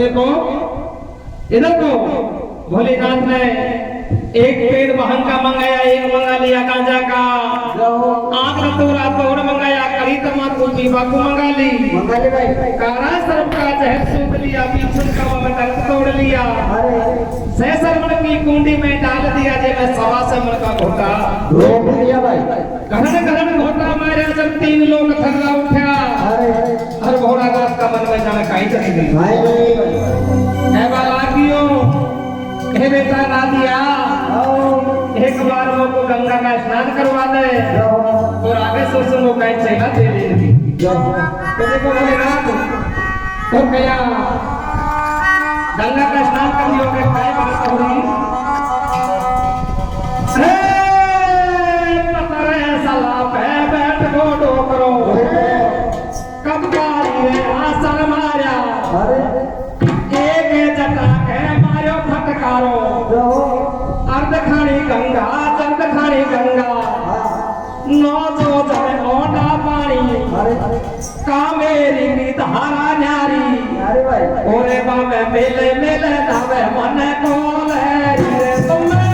देखो इधर को भोलेनाथ ने एक पेड़ बहन का मंगाया, एक मंगा लिया गांजा का, आग रतोरा तोड़ मंगाया, कड़ी तमाकू पीवा को मंगा ली भाई। कारा सर्प का जहर सूंघ लिया, बीछुन का में डंक तोड़ लिया, सहसरमण की कुंडी में डाल दिया, जे मैं सवा से मन का घोटा रोक लिया भाई। गहन घोटा मारे जब 3 लोग थर्रा उठा, हर घोड़ा दास का मन में जाने कहीं चली गई है बाला कियो हे बेटा नादिया एक बार वो को गंगा का स्नान करवा दे और आगे से वो कहीं चला दे देगी तो देखो भोलेनाथ और कया गंगा का स्नान कर लियो के काय बात हो रही पतरे साला पे बैठ गोडो करो कब कारी रे आसन मारा एक जटा के मारो फटकारो अर्ध खानी गंगा चंद खानी गंगा नौ जो जमे ओंडा पानी कामेरी की धारा न्यारी ओरे बाबे मेले मेले धावे मन को ले रे तुम्हें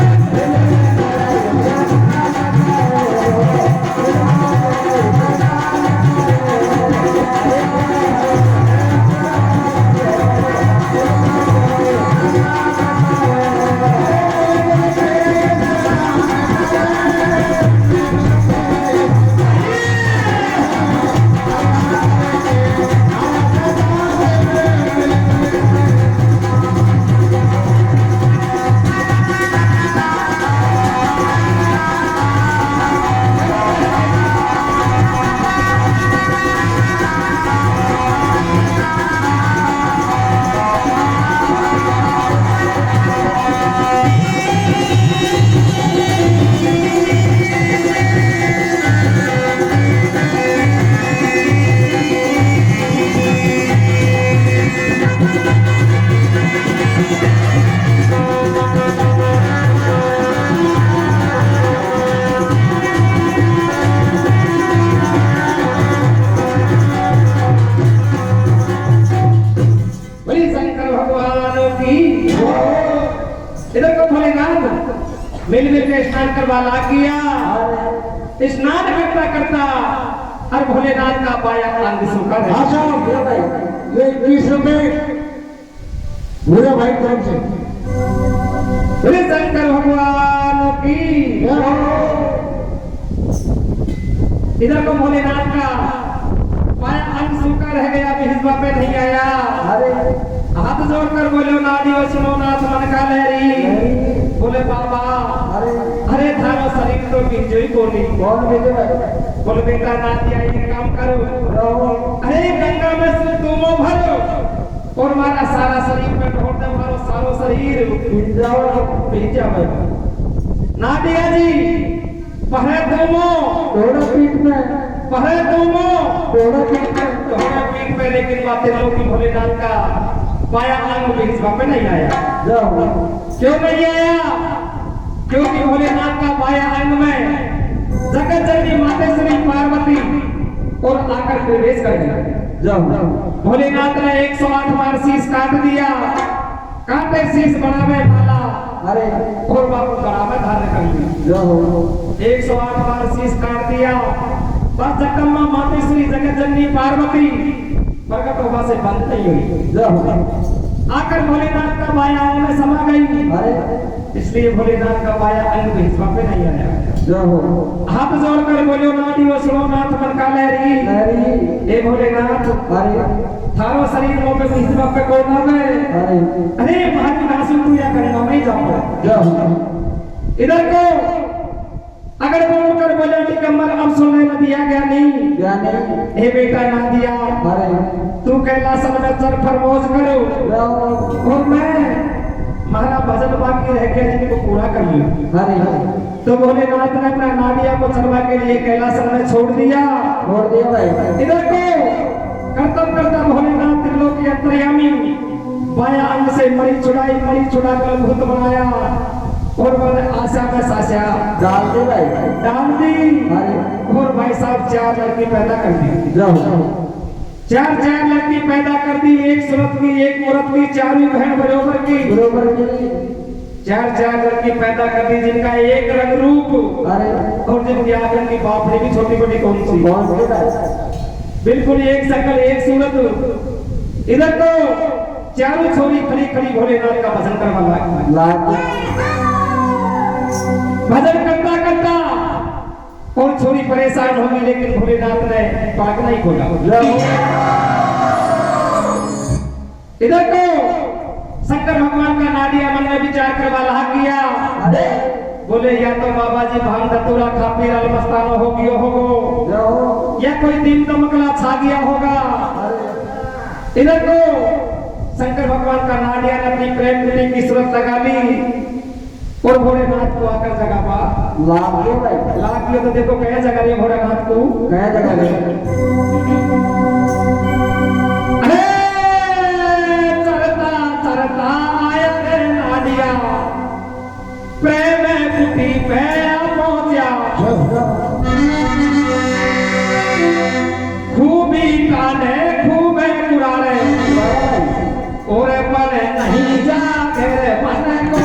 मिल के स्नान करवा ला किया, स्नान करता करता हर भोलेनाथ का पाया अंग सूखा है। ये 20 रुपए पूरे भाई तरफ से बोले शंकर भगवान की। इधर को भोलेनाथ का पाया अंग सूखा रह गया, अभी हिस्सा पे नहीं आया। हाथ जोड़कर बोलो नादी व सुनो नाथ मन का लहरी, बोले बाबा अरे थारो शरीर तो बिजोई कोनी कौन भेजे भाई? बोले बेटा नादिया ये काम करो, अरे गंगा में से तुमो भरो और मारा सारा शरीर पे ढोर दे, मारो सारो शरीर पिज्जा भाई। नादिया जी पहरे तुमो थोड़ा पीठ में, पहरे तुमो थोड़ा पीठ में, थोड़ा पीठ पे, लेकिन बातें लोग भोलेनाथ का पाया अंग भी इस पे नहीं आया। क्यों नहीं आया? क्योंकि भोलेनाथ का पाया अंग में जगत जननी मातेश्वरी पार्वती और आकर प्रवेश कर गया। भोलेनाथ ने 108 बार शीश काट दिया, काटे शीश बढ़ावे भाला और बाबू बढ़ावे धारण कर लिया। 108 बार शीश काट दिया, बस जगदम्बा मातेश्वरी जगत जननी पार्वती प्रकट होगा से बंद नहीं हुई, आकर भोलेनाथ का पाया अंग में समा गई। इसलिए भोलेनाथ का पाया अंग भी हिस्सा पे नहीं आया। हाथ जोड़कर बोलो नादी व सुनो नाथ मन का लहरी, हे भोलेनाथ थारो शरीर मों पे हिस्सा पे कौन आ गए? अरे भागी नासु तू या करना नहीं जाऊंगा। इधर को अगर बोलकर बोले निकम्मर अब सुनने न दिया गया नहीं, हे बेटा नादिया तू कैलाश में चल फरमोश करो और मैं हमारा भजन बाकी रह गया जिनको पूरा कर लिया। तो भोलेनाथ ने अपना नादिया को चलवा के लिए कैलाश में छोड़ दिया भाई। इधर को कर्तव्य करता भोलेनाथ त्रिलोकी अंतर्यामी बाया अंग से मरी चुड़ा कर भूत बनाया और मैंने आशा में साशा डाल दी और भाई साहब 4 लड़की पैदा कर दी। चार चार लड़की पैदा कर दी, एक सूरत की, एक मूरत की, चारों बहन बरोबर की। बरोबर की। चार चार लड़की पैदा कर दी जिनका एक रंग रूप, अरे और जिनकी आंखों की बापड़ी भी छोटी बड़ी कौन सी, कौन सी? बिल्कुल एक शक्ल एक सूरत। इधर तो चारों छोरी खड़ी खड़ी भोलेनाथ का भजन करवा भजन करता करता और छोरी परेशान होगी, लेकिन भोलेनाथ ने पाक नहीं खोला। इधर को शंकर भगवान का नादिया मन में विचार करवा लहा किया। अरे बोले या तो बाबा जी भांग धतूरा खा पी रल मस्ताना हो गयो होगो, या कोई दिन दमकला छा गया होगा। इधर को शंकर भगवान का नादिया ने अपनी प्रेम कुटी की सूरत लगा ली और भोलेनाथ को आकर जगा पा लाख लियो। तो देखो कया जगा रही भोलेनाथ को, कया जगह अरे चरता चरता आया रे नादिया, प्रेम कुटी पे पहुंचा, खूबी काने खूबे कुरारे, और पर नहीं जागे मन को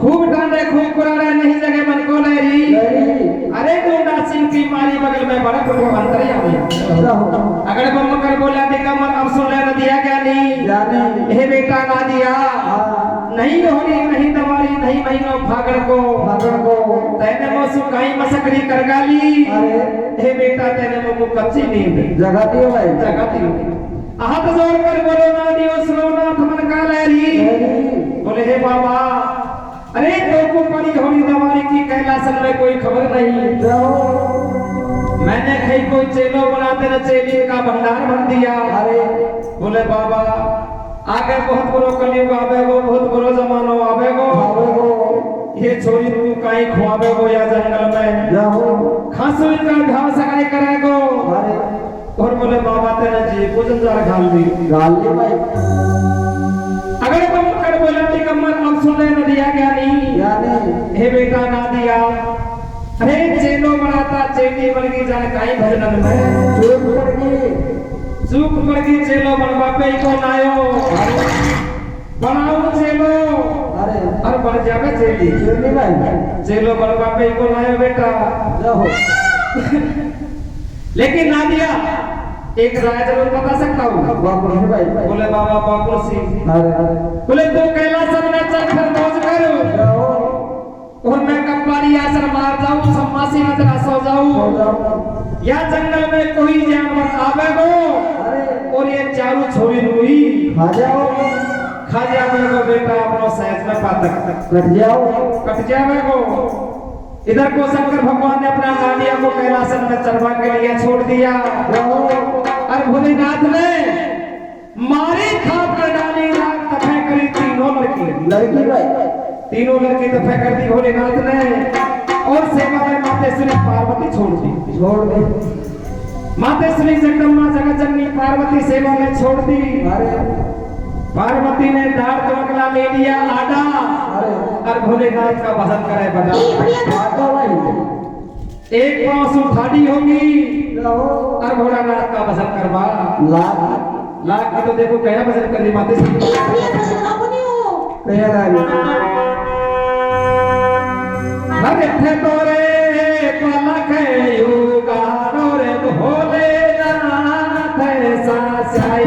खूब डांडे खूब कुरारे नहीं जगह मन को लहरी, अरे गुंडा सिंह की मारी बगल में बड़ा कुछ अंतर अगर बम कर बोला देखा मन अब सुन ले दिया क्या नहीं, हे बेटा ना दिया नहीं होरी नहीं दवारी नहीं महीनों फागड़ को तेने मो सुखाई मसकरी कर गाली, हे बेटा तेने मो को कच्ची नींद जगाती हो हाथ जोड़ कर बोलो ना दियो सुनो ना थमन का लहरी, बोले हे बाबा अरे तो को पड़ी होरी दवारी की कैलासन में कोई खबर नहीं, मैंने कहीं कोई चेलो बनाते न चेली का भंडार भर दिया। अरे बोले बाबा आगे बहुत बुरो कलयुग आवेगो, बहुत बुरो जमानो आवेगो, ये छोरी तू काई खुआवेगो या जंगल में खासो इनका घाव सगाई करेगो। और बोले बाबा तेरा जी पूजन जार गाल दी भाई अगर तुम कर बोला कि कमर अब सुन ले न दिया क्या नहीं, हे बेटा ना दिया अरे चेलो बनाता चेली बन गई जान काई भजन में चूक पड़ गई चेलो बनवा पे को नायो बनाओ चेलो। अरे और बढ़ जावे चेली चेली भाई चेलो बड़ बापे को लाए बेटा जाओ लेकिन नादिया एक राय जरूर बता सकता हूँ बाबू भाई बोले बाबा बाबू सिंह अरे बोले तू कैलाश में चल फिर मौज कर जाओ और मैं कपाड़ी आसर मार जाऊं सम्मासी में तेरा सो जाऊं या जंगल में कोई जानवर आवे हो अरे और ये चारों छोरी हुई खा जाओ मेरे बेटा अपनो सहज में पातक कट कट जावे हो इधर को शंकर भगवान ने अपना नानिया को कैलाशन में चरवा के लिए छोड़ दिया और भोलेनाथ ने मारी खाप में डाली रात दफे करी तीनों लड़की भाई लड़की दफे कर दी भोलेनाथ ने और सेवा में मातेश्वरी पार्वती छोड़ दी मातेश्वरी जगदम्बा जगत जननी पार्वती सेवा में छोड़ दी अरे पार्वती ने दाढ़ चमकला ले लिया आडा अरे और भोलेनाथ का भजन करे बजा बाबा भाई एक पांव सुठाड़ी होगी जाओ और भोलेनाथ का भजन करवा लाख लाख की तो देखो क्या भजन कर दी मातेश्वरी कह रहा हरे थे तोरे पलक युगा रे भोलेनाथ साई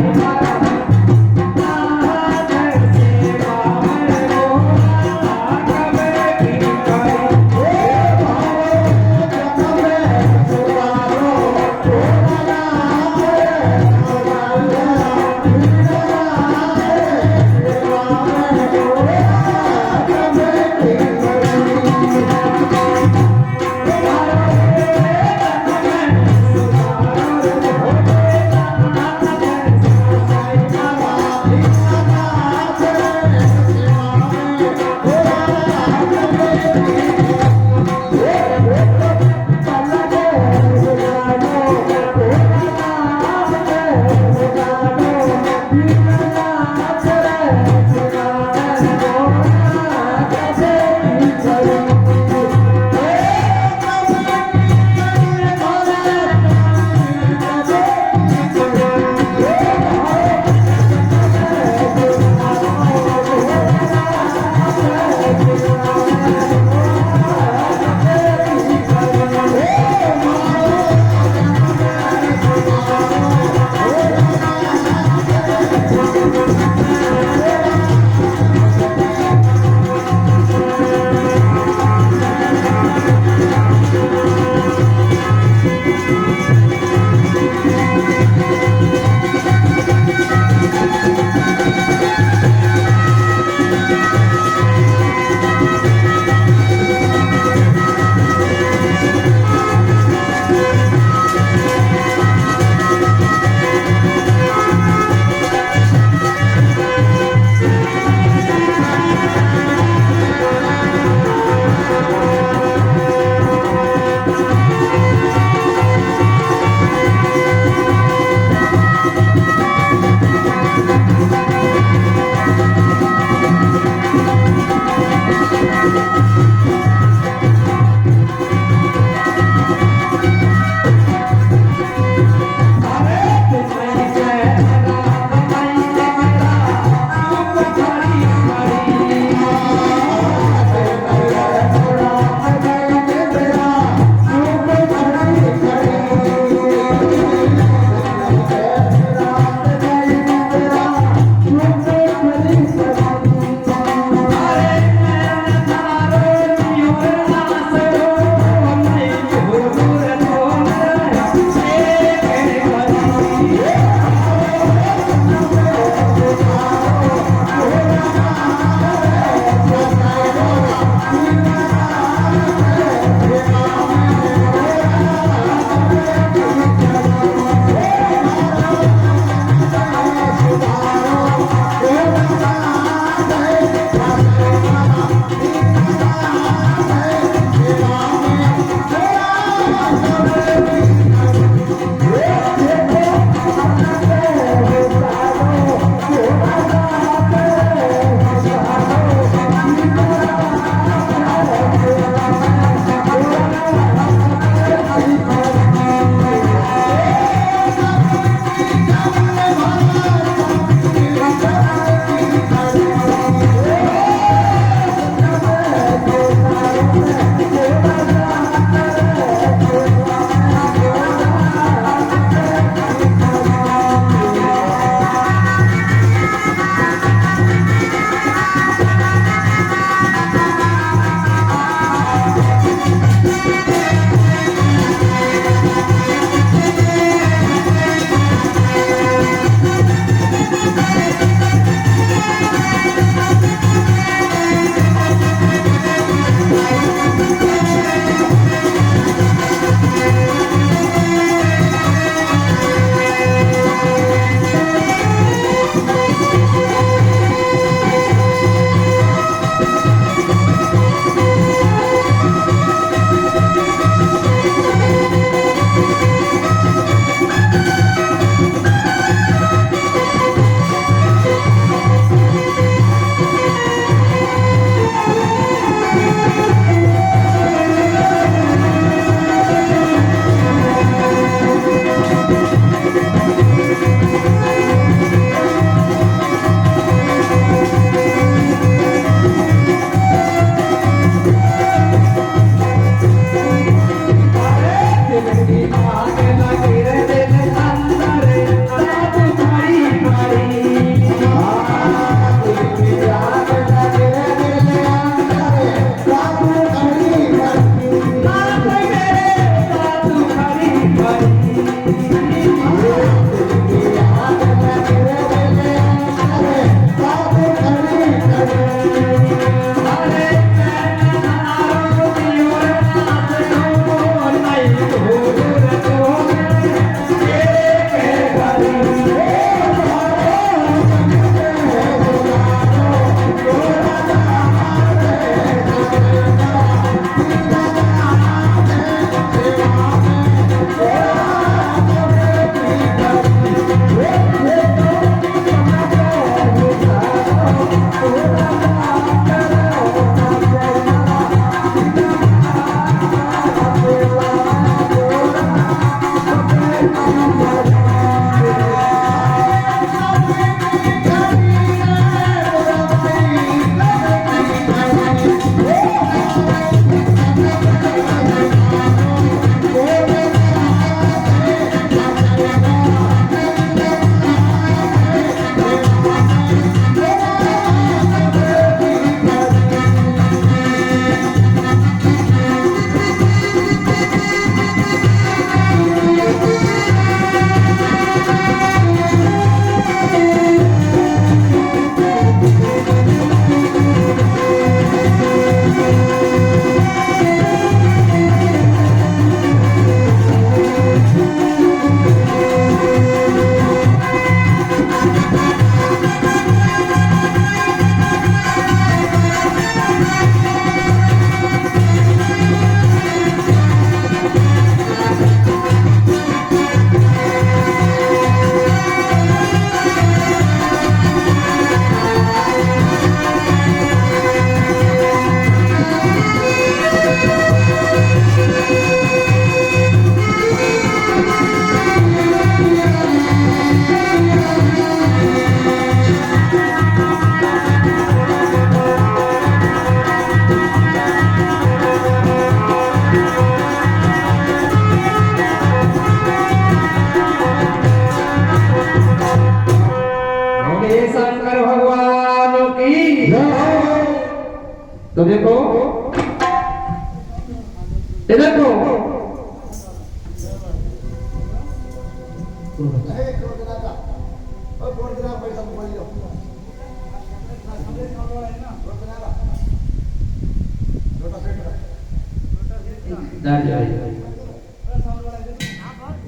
ये देखो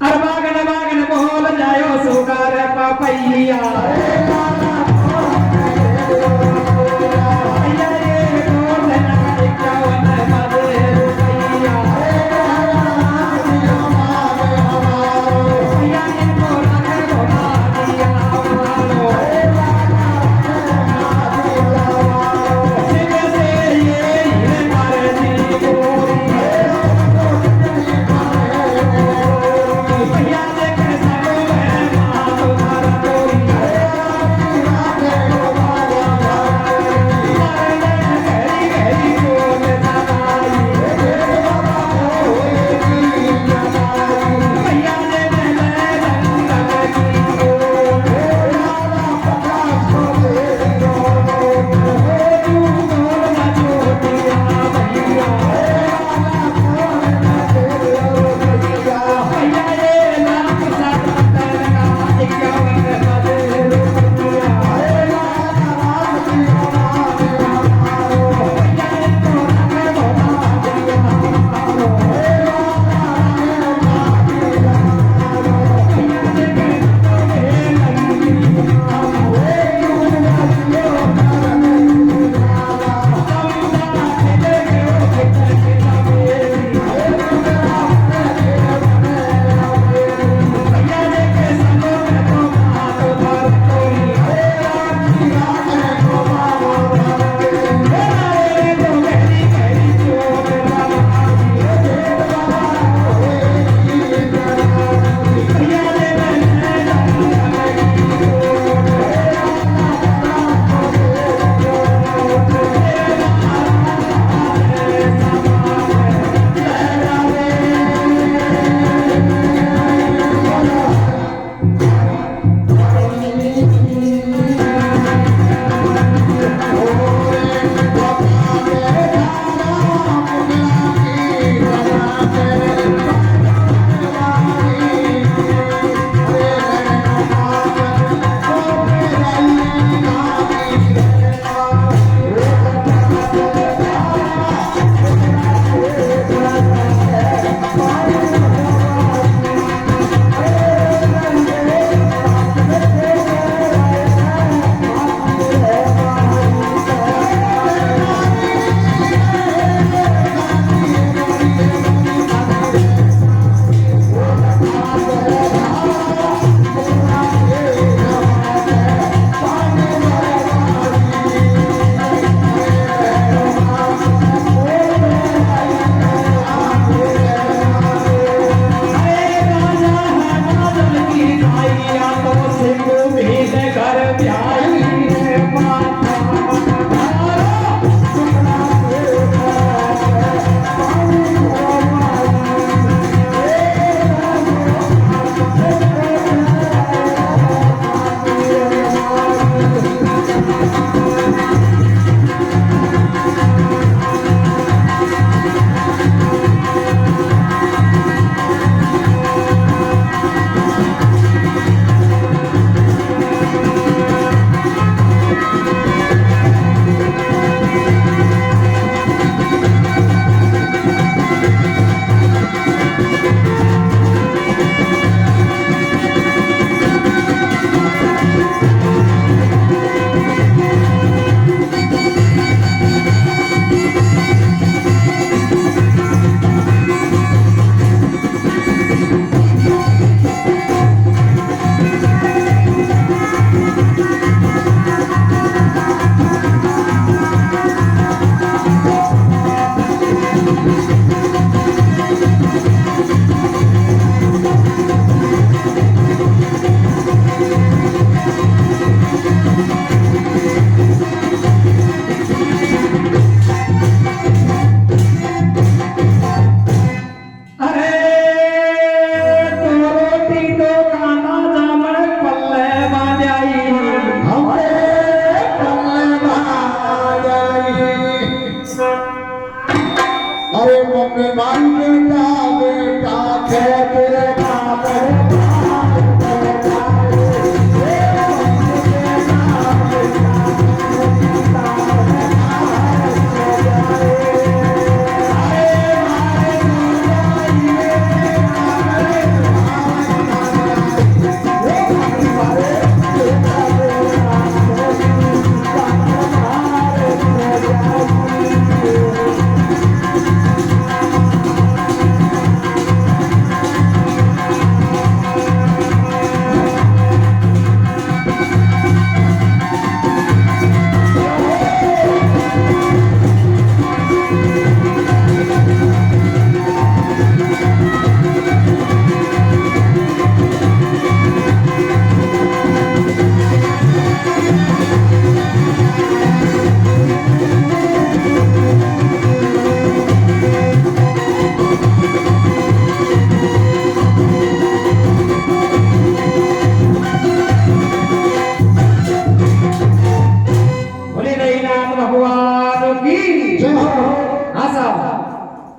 अरबागन बागन बोल जायो सुगार पापैया मम्मी मारी बेटा बेटा तेरे बाप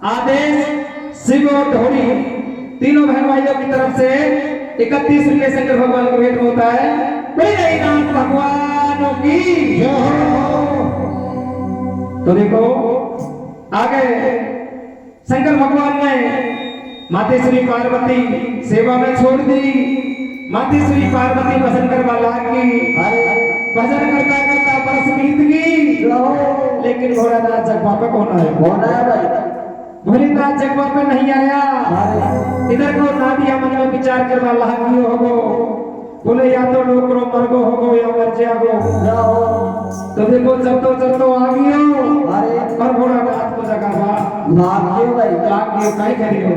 आदेश शिव और ढोरी तीनों बहन भाइयों की तरफ से 31 रुपये शंकर भगवान को भेंट होता है। मेरे नाथ भगवान की तो देखो आगे शंकर भगवान ने माते श्री पार्वती सेवा में छोड़ दी। माते श्री पार्वती भजन करवा लागी। भजन करता करता बरस बीत गई, लेकिन भोलानाथ जगवा पे कौन है? भाई भोलेनाथ जगवा पे नहीं आया। इधर को नादिया मन में विचार करवा लागी होगो, बोले या तो डोकरो मरगो होगो या मर जागो। तो देखो चलतो आ गयो और भोलानाथ को जगावा भाग्य भाई लागियो काई करियो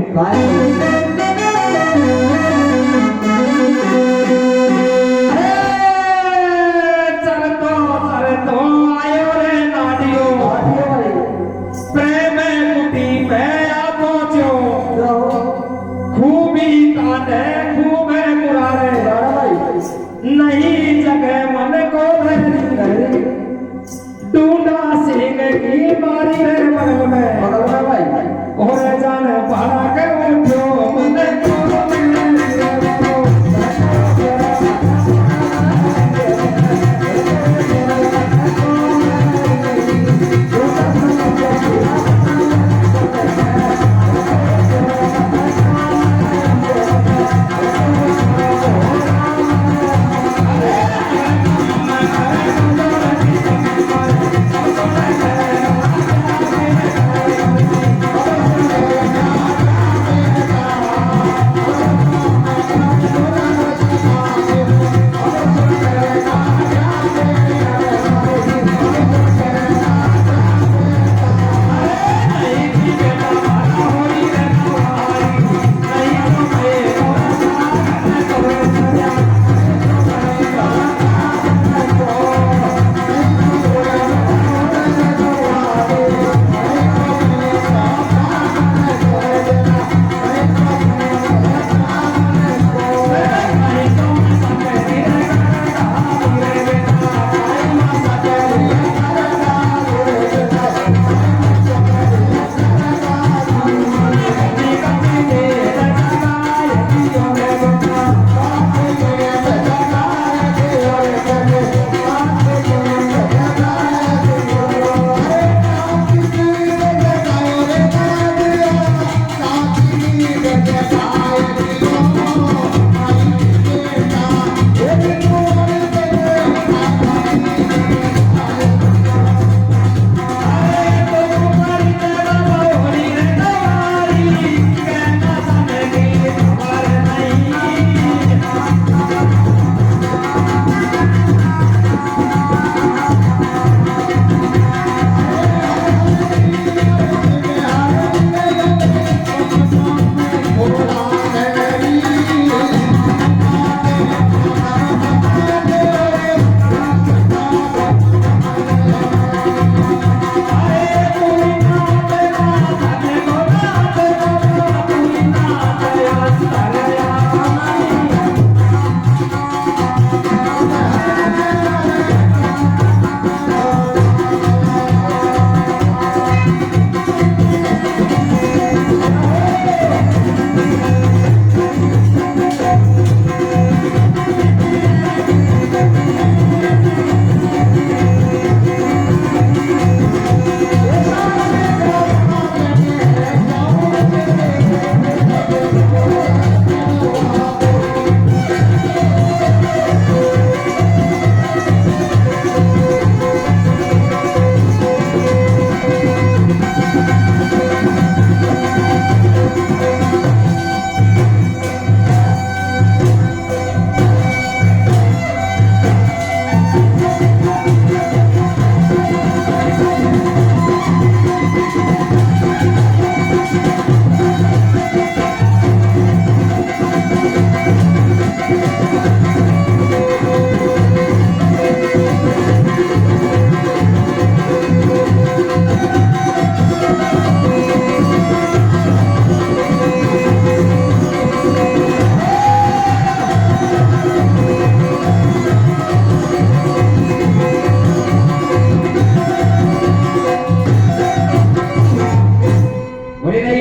नहीं जगह मन को ढूंढा सिंह की मारी रे बगल में भाई और जान पहाड़ा के उठो मन को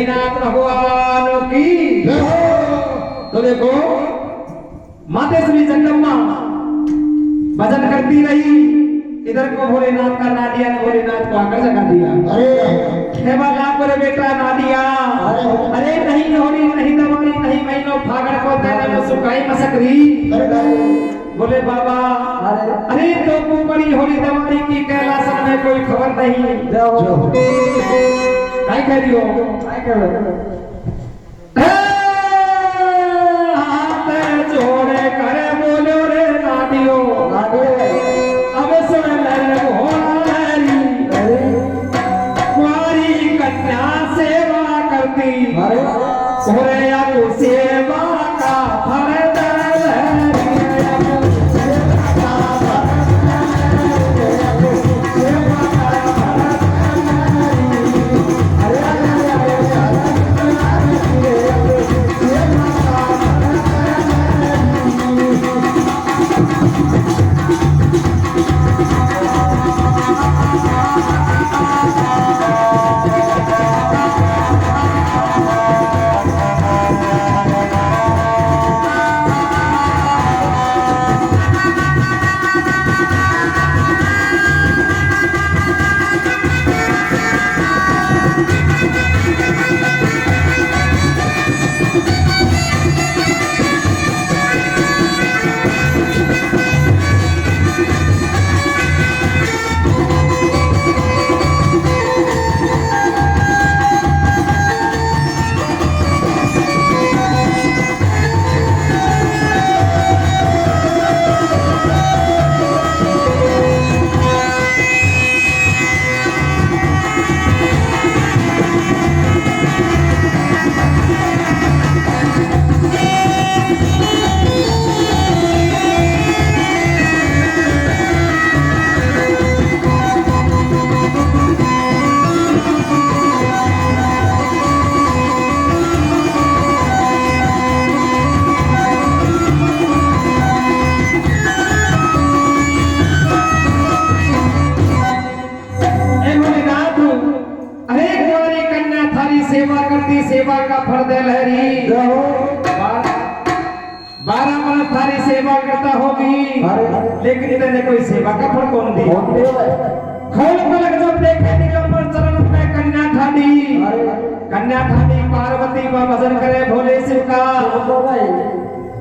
नाथ भगवान की। तो देखो मातेश्वरी जगदम्बा भजन करती रही, इधर को भोलेनाथ का नाडिया ने भोलेनाथ को आकर जगा दिया। अरे पर बेटा नाडिया, अरे नहीं होरी नहीं दवारी नहीं महीनों फागण को तेने में सुखाई मसकरी। बोले बाबा अरे तो को बड़ी होरी दवारी की कैलासन में कोई खबर नहीं। काय कह रही हो? हाथ जोड़े करे बोलो रे नाडियो, अब सुन ले घोड़ी कुंवारी कन्या सेवा करती, घोड़िया को सेवा का फल सेवा का फल दे लहरी। 12 वर्ष थारी सेवा करता होगी, लेकिन इतने कोई सेवा का फल कौन दी? खोल पलक जब देखे दिगंबर चरण में कन्या ठाडी, कन्या ठाडी पार्वती का भजन करे भोले शिव का।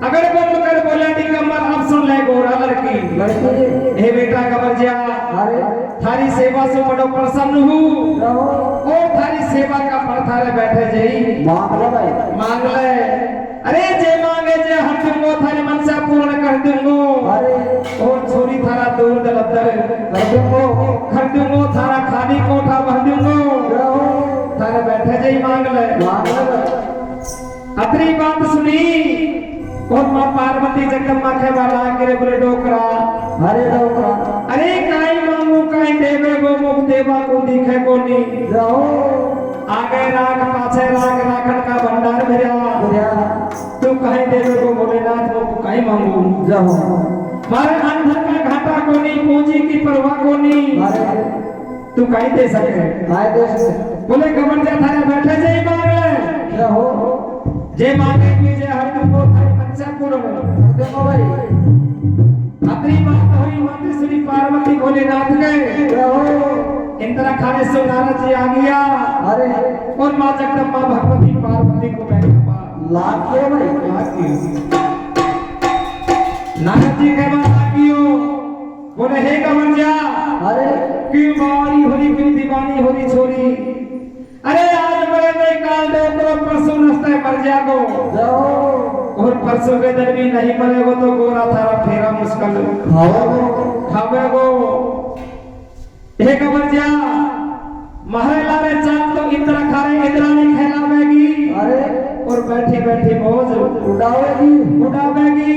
अगर बोल कर बोले दिगंबर अब सुन ले गोरा लड़की, हे बेटा कमरजिया थारी सेवा से बड़ो प्रसन्न हूँ, और थारी सेवा का फल थारे बैठे जई मांग ले। अरे जे मांगे जे हम तुमको थारी मनसा पूर्ण कर दूंगो, और छोरी थारा दूर दलदर कर दूंगो, थारा खाली कोठा भर दूंगो, थारे बैठे जई मांग ले। अतरी बात सुनी और मां पार्वती जगदम्बा के वाला करे बोले डोकरा, अरे काई मांगू काई देवे गो मुख देवा को दिखे को नी, आगे राग पाछे राग राखन का भंडार भरिया, तू काई देवे को भोलेनाथ को काई मांगू मारे अंधर का घाटा को नी, पूंजी की परवाह को नी, तू काई दे सके बोले खबर जा थारे बैठे जे मांग ले, जे मांगे कीजे हर तुमको थारी मनसा पूर्ण देखो भाई। अपनी बात हुई मातेश्वरी पार्वती भोलेनाथ गए, इंदिरा खाने से नारद जी आ गया, और मां जगदम्बा भगवती पार्वती को लागे नारद जी के बाद आगियो बोले हे कमरजिया, क्यों बारी होरी क्यों दीवानी होरी छोरी, अरे आज मरे नहीं काल दो तो परसों नस्ते मर जागो, और परसों के दिन भी नहीं मरेगो तो गोरा थारा फेरा मुश्किल खावेगो। हे कमरजिया महला रे चाल तो इंद्रा खारे इंद्रानी खिलावेगी, और बैठी बैठी मौज उड़ावेगी।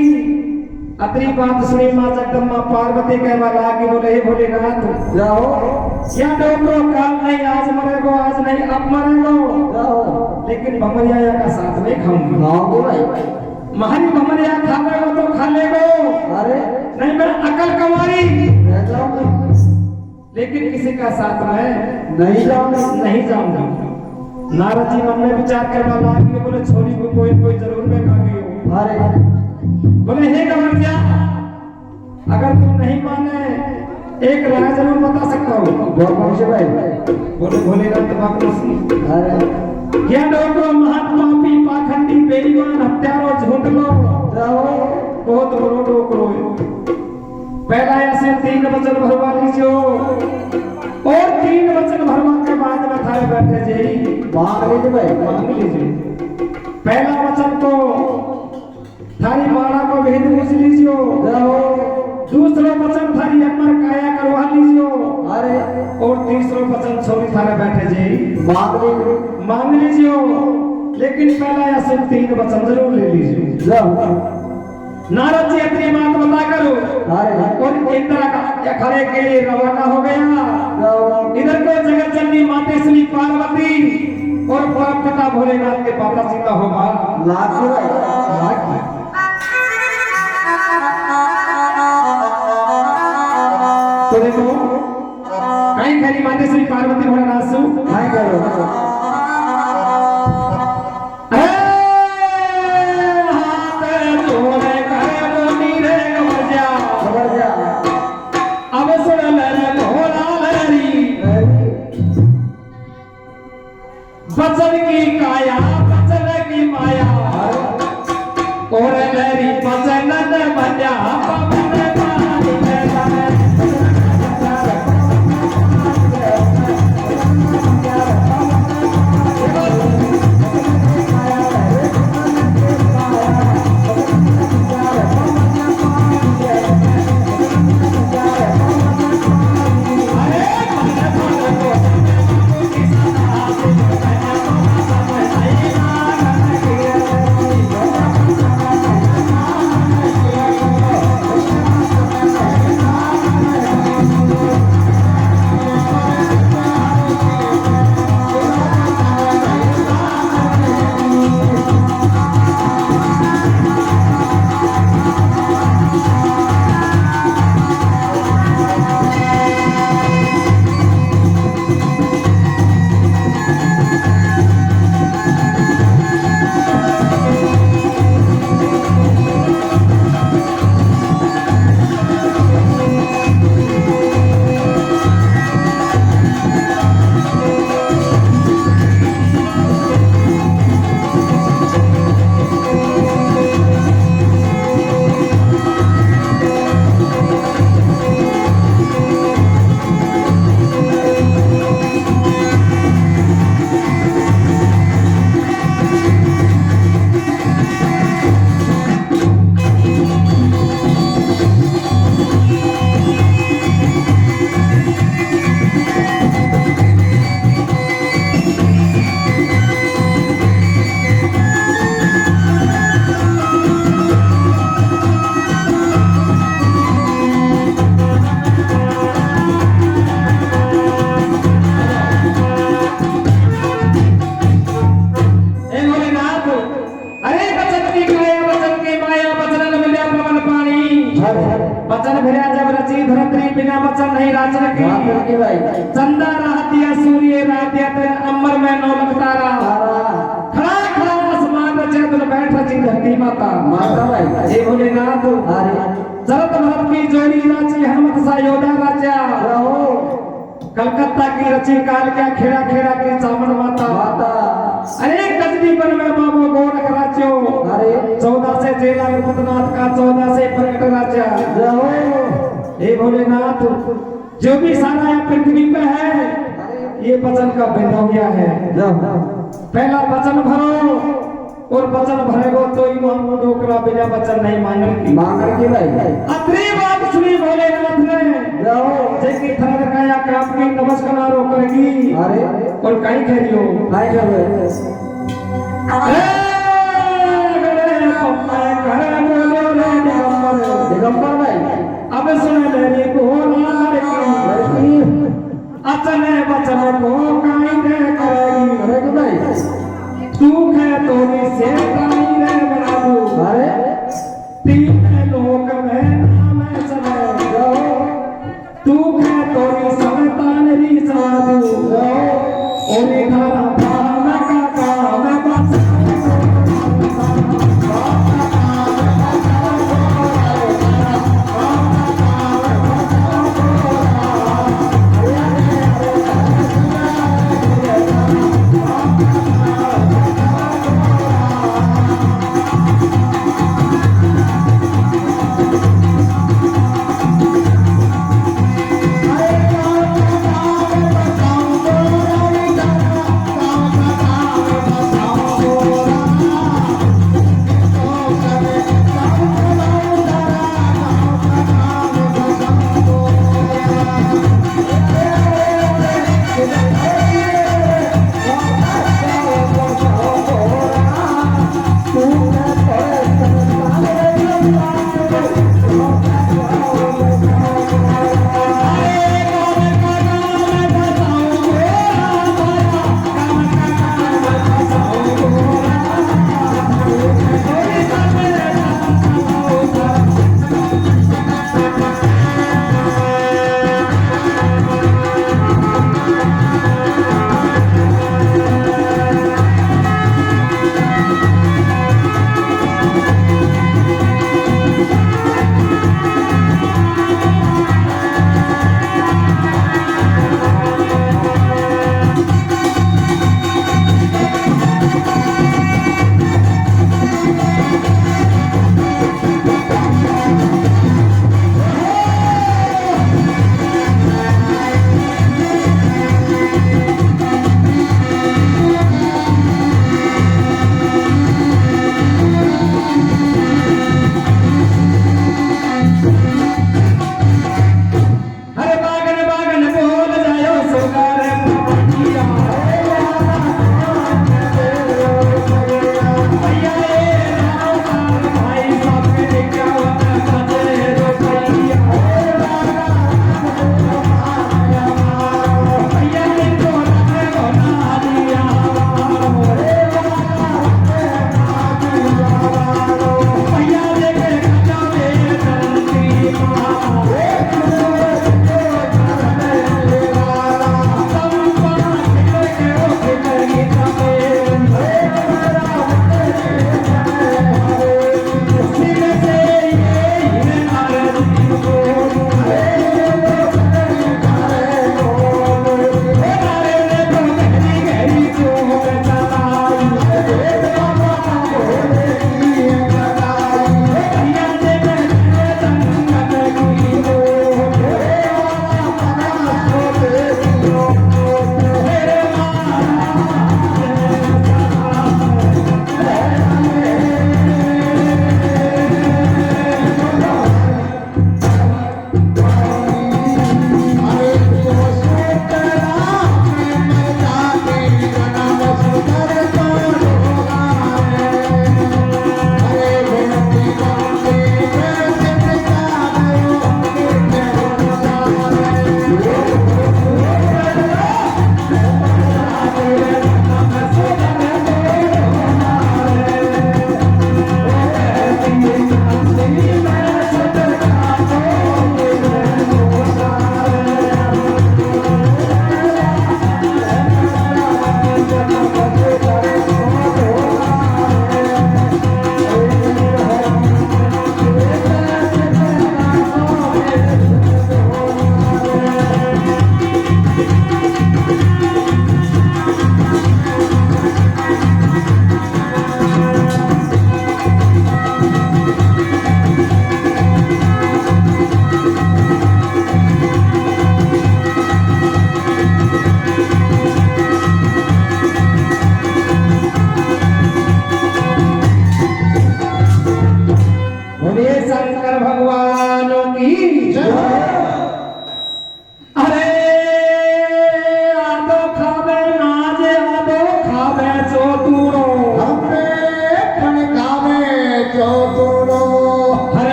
अतरी बात सुनी मां जगदम्बा पार्वती कहवा लागी बोले हे भोलेनाथ या डोको काल नहीं आज मरेगो, आज नहीं अब मरेगो, लेकिन भमरिया का साथ में खाऊंगी। महरी भमरिया खावेगो तो खा लेगो, नहीं मैं अकल कमारी, लेकिन किसी का साथ में नहीं जाऊंगा। नारद जी मन में विचार करवा लागे, बोले छोरी को कोई जरूर में खागी हो। अरे बोले हे कमरिया, अगर तुम नहीं माने एक राय जरूर बता सकता हूँ। बहुत पहुंचे भाई। बोले भोलेनाथ बाबू से अरे क्या डोको महान पापी पाखंडी बेईमान हत्यारों झूठ लो जाओ बहुत बड़ो डोकरो। पहला ऐसे 3 वचन भरवा लीजिए और 3 वचन भरवा के बाद में थारे बैठे जी मांग लीजिए भाई। मांग लीजिए। पहला वचन तो थारी माला को भेद पूछ लीजिए। जाओ दूसरा वचन थारी अमर काया करवा लीजिए। अरे और तीसरा वचन छोरी थारे बैठे जी मांग लीजिए। लेकिन पहला ऐसे 3 वचन जरूर ले लीजिए। जाओ नारद जी अपनी बात बता करो अरे और इंद्र का अखाड़े के लिए रवाना हो गया। जाओ इधर को जगत जननी माते श्री पार्वती और परम पिता भोलेनाथ के पापा सीता होगा लाख भाई। तो देखो कहीं खरी माते श्री पार्वती भोलेनाथ सु नहीं करो बचन की काया बचन की माया और लहरी बचन बजा चंदा रातिया सूर्य रातिया अमर में नौलख तारा खड़ा खड़ा आसमान रचे तुम बैठ रची धरती माता माता भाई। हे भोलेनाथ अरे जरत भरत की जोड़ी राची हनुमत सा योधा राजा रहो कलकत्ता की रची काल क्या खेड़ा खेड़ा की चामन माता माता। अरे गजनी पर में बाबो गोरख राज्यो अरे 14 से जेला भूतनाथ का 14 से प्रकट राजा रहो हे भोलेनाथ जो भी सारा यहाँ पृथ्वी पे है ये वचन का भेद हो गया है। पहला वचन भरो और वचन भरेगो तो ही मांगो डोकरा बिना वचन नहीं मांगेगी मांगेगी भाई। अतरी बात सुनी भोलेनाथ ने जैसे थर काया काप की नमस्कार करेगी। अरे और कहीं कह रही हो नहीं करो दिगंबर भाई। अब सुन मेरी को अचने बचन को काई दे करेगी भाई। तू है तो से काई रे बाबू। अरे 3 लोक में नाम चले तू है तो संतान री साधु और धारा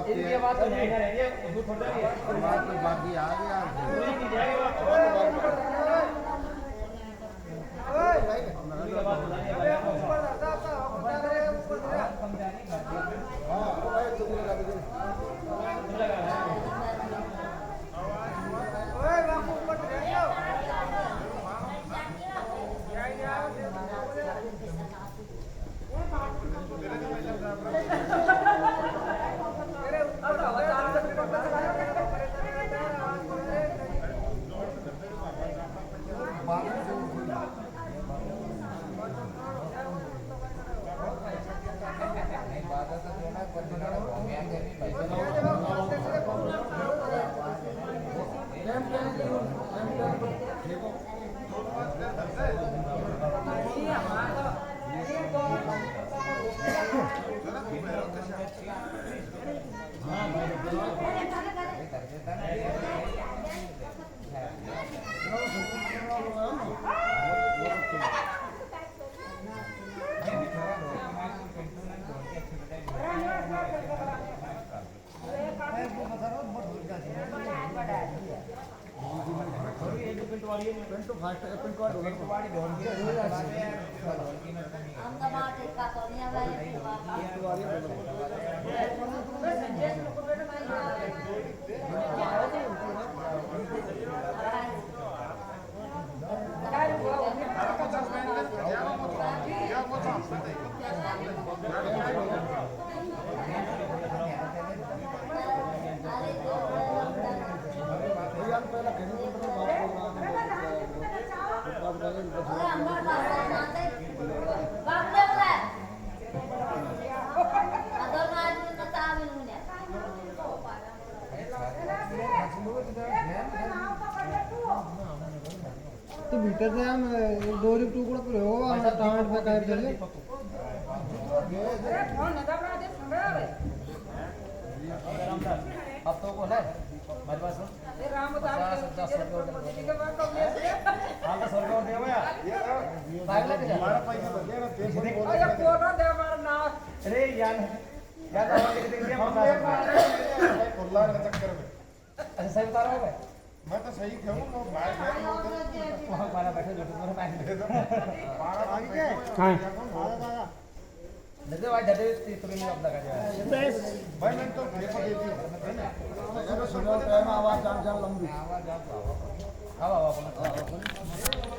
इनकी बात तो नहीं रहेंगे वो थोड़ा ही है बात तो बाकी आ गया पूरी की जाएगी बात तो भीतर से हम डोरी टुकड़ा पर होगा हम टमाटर पे काट देंगे अब तो बोला मेरे पास हां तो सर को दे भैया पागल है हमारा पैसा लग गया ना अरे फोटो दे हमारा नाम अरे यार यार आवाज देख दिया मत कुल्ला के चक्कर में अच्छा सही बता रहा हूं मैं तो सही कहूं वो बाहर वहां पारा बैठे जो तुम्हारा पैसे दे दो बाहर आ गए हां दे भाई दे तो नहीं अब लगा जाए भाई मैं तो देखो देती हूं अगर सुनो टाइम आवाज जान जान लंबी आवाज आप आओ आओ